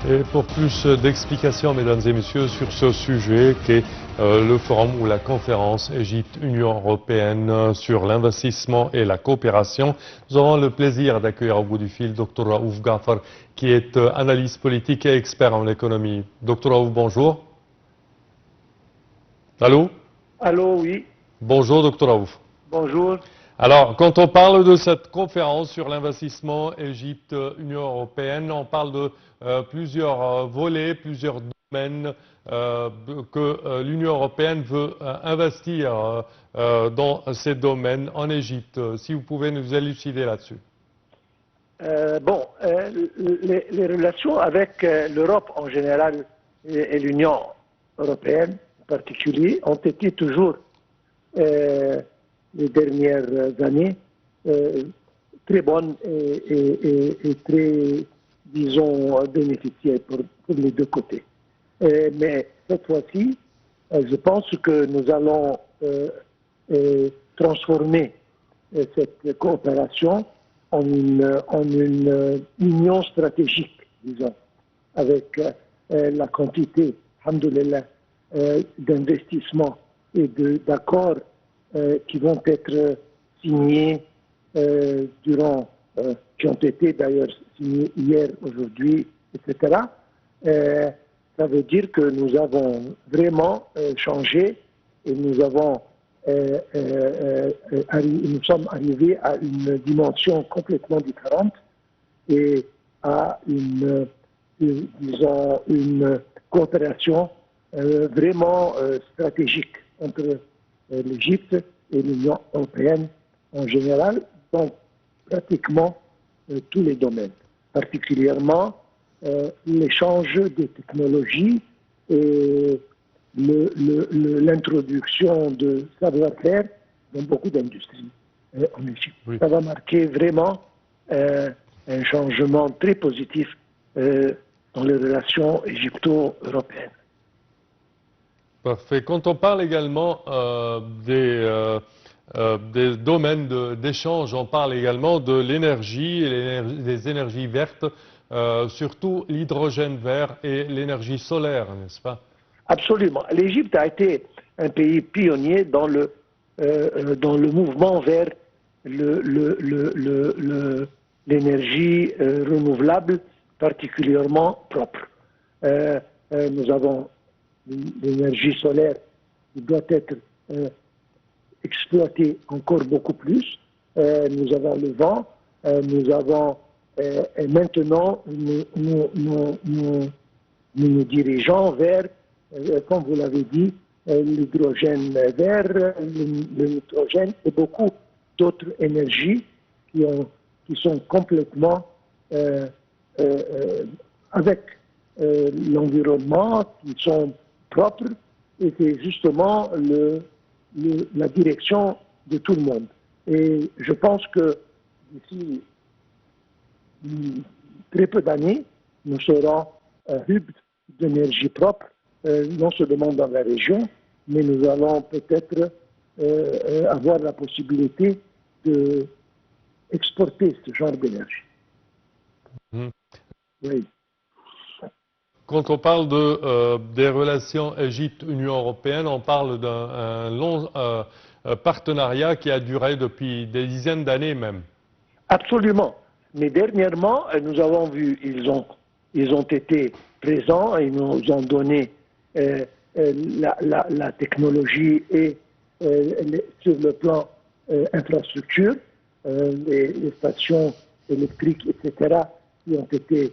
Et pour plus d'explications, mesdames et messieurs, sur ce sujet qu'est le forum ou la conférence Égypte-Union européenne sur l'investissement et la coopération, nous avons le plaisir d'accueillir au bout du fil Dr Raouf Gafar, qui est analyste politique et expert en économie. Dr Raouf, bonjour. Allô? Allô, oui. Bonjour, Dr Raouf. Bonjour. Alors, quand on parle de cette conférence sur l'investissement Égypte-Union européenne, on parle de plusieurs volets, plusieurs domaines que l'Union européenne veut investir dans ces domaines en Égypte. Si vous pouvez nous élucider là-dessus. Les relations avec l'Europe en général et l'Union européenne en particulier ont été toujours les dernières années très bonnes et très, disons, bénéficiaires pour les deux côtés. Mais cette fois-ci, je pense que nous allons transformer cette coopération en une union stratégique, disons, avec la quantité, alhamdoulilah, d'investissements et d'accords qui vont être signés qui ont été d'ailleurs signés hier, aujourd'hui, etc. Ça veut dire que nous avons vraiment changé et nous sommes arrivés à une dimension complètement différente et à disons, une coopération vraiment stratégique entre l'Égypte et l'Union européenne en général, dans pratiquement tous les domaines, particulièrement l'échange des technologies et l'introduction de savoir-faire dans beaucoup d'industries en Égypte. Oui. Ça va marquer vraiment un changement très positif dans les relations égypto-européennes. Parfait. Quand on parle également des domaines d'échange, on parle également de l'énergie et des énergies vertes, surtout l'hydrogène vert et l'énergie solaire, n'est-ce pas? Absolument. L'Égypte a été un pays pionnier dans le mouvement vers l'énergie renouvelable particulièrement propre. Nous avons l'énergie solaire qui doit être exploitée encore beaucoup plus. Nous avons le vent, nous avons et maintenant nous nous dirigeons vers, comme vous l'avez dit, l'hydrogène vert, le nitrogène et beaucoup d'autres énergies qui sont complètement avec l'environnement, qui sont propres, et c'est justement la direction de tout le monde. Et je pense que d'ici très peu d'années, nous serons un hub d'énergie propre, non seulement dans la région, mais nous allons peut-être avoir la possibilité d'exporter ce genre d'énergie. Mmh. Oui. Quand on parle des relations Égypte-Union européenne, on parle d'un long partenariat qui a duré depuis des dizaines d'années même. Absolument. Mais dernièrement, nous avons vu, ils ont été présents et nous ont donné la technologie et sur le plan infrastructure, les stations électriques, etc., qui ont été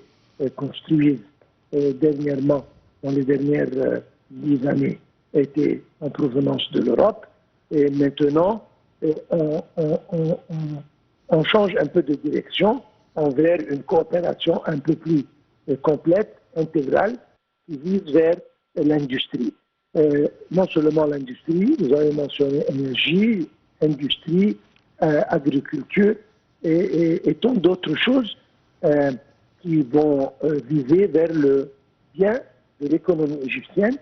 construites dernièrement, dans les dernières 10 années, étaient en provenance de l'Europe. Et maintenant, on change un peu de direction envers une coopération un peu plus complète, intégrale, qui vise vers l'industrie. Non seulement l'industrie, vous avez mentionné énergie, industrie, agriculture et tant d'autres choses qui vont viser vers le bien de l'économie égyptienne.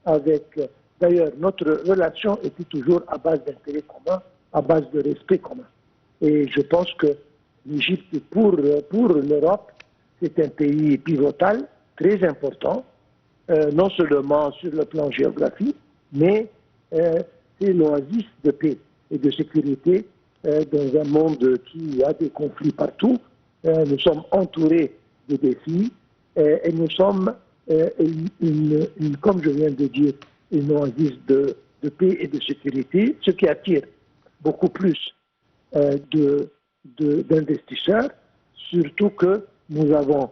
Avec, d'ailleurs, notre relation était toujours à base d'intérêt commun, à base de respect commun. Et je pense que l'Égypte, pour l'Europe, c'est un pays pivotal, très important, non seulement sur le plan géographique, mais c'est l'oasis de paix et de sécurité dans un monde qui a des conflits partout. Nous sommes entourés de défis et nous sommes, comme je viens de dire, une oasis de paix et de sécurité, ce qui attire beaucoup plus d'investisseurs, surtout que nous avons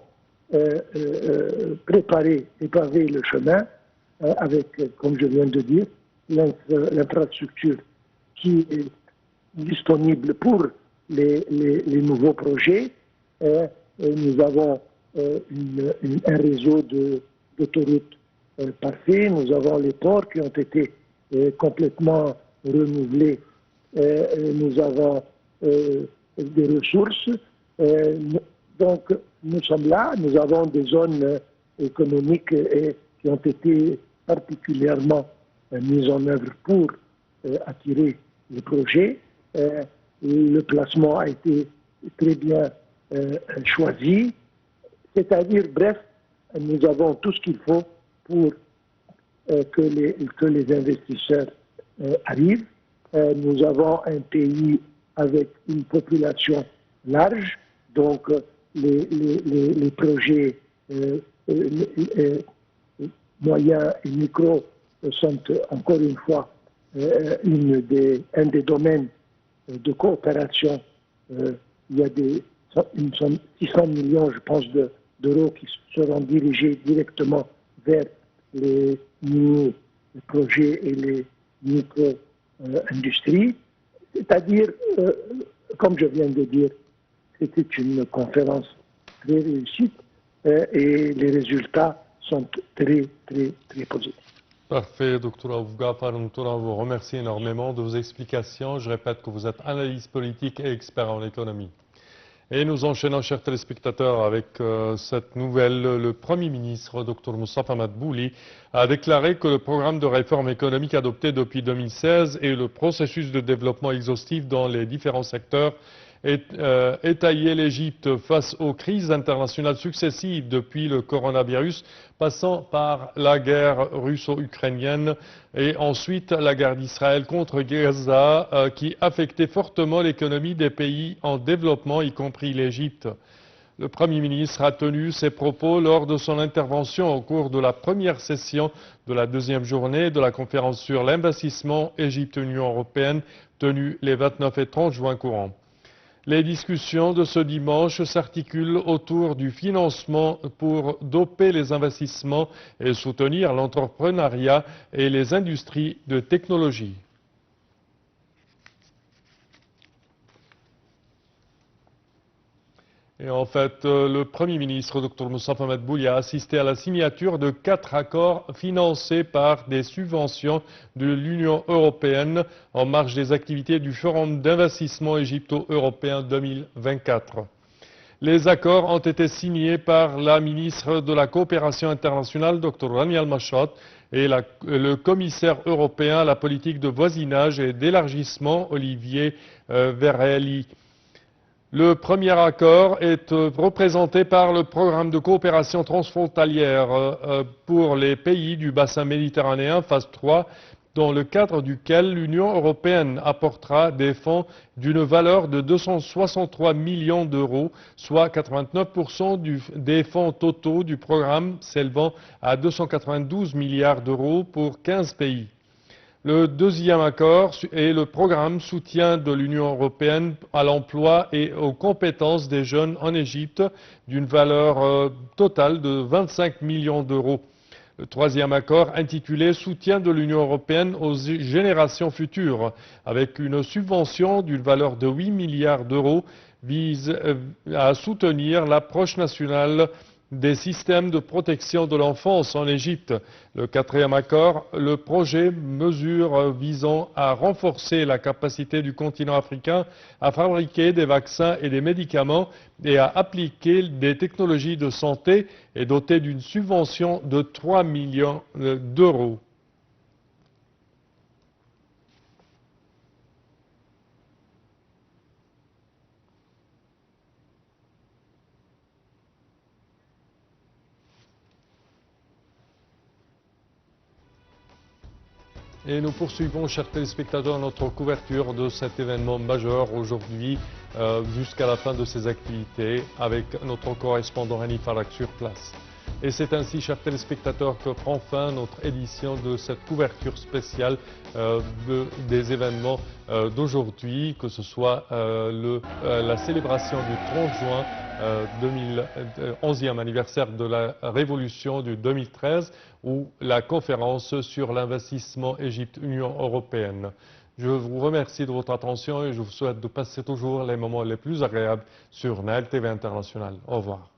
préparé et pavé le chemin avec, comme je viens de dire, l'infrastructure qui est disponible pour les nouveaux projets. Nous avons un réseau d'autoroutes parfait. Nous avons les ports qui ont été complètement renouvelés. Nous avons des ressources. Donc, nous sommes là. Nous avons des zones économiques qui ont été particulièrement mises en œuvre pour attirer les projets. Le placement a été très bien choisi. C'est-à-dire, bref, nous avons tout ce qu'il faut pour que les investisseurs arrivent. Nous avons un pays avec une population large, donc les projets moyens et micros sont encore une fois un des domaines de coopération. Il y a 600 millions, je pense, d'euros qui seront dirigés directement vers les mini-projets et les micro-industries. C'est-à-dire, comme je viens de dire, c'était une conférence très réussie et les résultats sont très, très, très positifs. Parfait, Dr. Avouga Farnoutoura, vous remercie énormément de vos explications. Je répète que vous êtes analyste politique et expert en économie. Et nous enchaînons, chers téléspectateurs, avec cette nouvelle. Le Premier ministre, Dr Moustapha Madbouli, a déclaré que le programme de réforme économique adopté depuis 2016 et le processus de développement exhaustif dans les différents secteurs étayer l'Égypte face aux crises internationales successives depuis le coronavirus, passant par la guerre russo-ukrainienne et ensuite la guerre d'Israël contre Gaza qui affectait fortement l'économie des pays en développement, y compris l'Égypte. Le Premier ministre a tenu ces propos lors de son intervention au cours de la première session de la deuxième journée de la conférence sur l'investissement Égypte-Union européenne tenue les 29 et 30 juin courants. Les discussions de ce dimanche s'articulent autour du financement pour doper les investissements et soutenir l'entrepreneuriat et les industries de technologie. Et en fait, le Premier ministre, Dr Moustapha Madbouli, a assisté à la signature de 4 accords financés par des subventions de l'Union européenne en marge des activités du Forum d'investissement égypto-européen 2024. Les accords ont été signés par la ministre de la Coopération internationale, Dr Rani Al-Mashrat, et le commissaire européen à la politique de voisinage et d'élargissement, Olivier Verhelyi. Le premier accord est représenté par le programme de coopération transfrontalière pour les pays du bassin méditerranéen, phase 3, dans le cadre duquel l'Union européenne apportera des fonds d'une valeur de 263 millions d'euros, soit 89% des fonds totaux du programme s'élevant à 292 milliards d'euros pour 15 pays. Le deuxième accord est le programme soutien de l'Union européenne à l'emploi et aux compétences des jeunes en Égypte d'une valeur totale de 25 millions d'euros. Le troisième accord, intitulé Soutien de l'Union européenne aux générations futures, avec une subvention d'une valeur de 8 milliards d'euros, vise à soutenir l'approche nationale des systèmes de protection de l'enfance en Égypte. Le quatrième accord, le projet mesure visant à renforcer la capacité du continent africain à fabriquer des vaccins et des médicaments et à appliquer des technologies de santé est doté d'une subvention de 3 millions d'euros. Et nous poursuivons, chers téléspectateurs, notre couverture de cet événement majeur aujourd'hui jusqu'à la fin de ses activités avec notre correspondant Hanif Farak sur place. Et c'est ainsi, chers téléspectateurs, que prend fin notre édition de cette couverture spéciale des événements d'aujourd'hui, que ce soit la célébration du 30 juin, 11e anniversaire de la Révolution du 2013, ou la conférence sur l'investissement Égypte-Union européenne. Je vous remercie de votre attention et je vous souhaite de passer toujours les moments les plus agréables sur Nile TV International. Au revoir.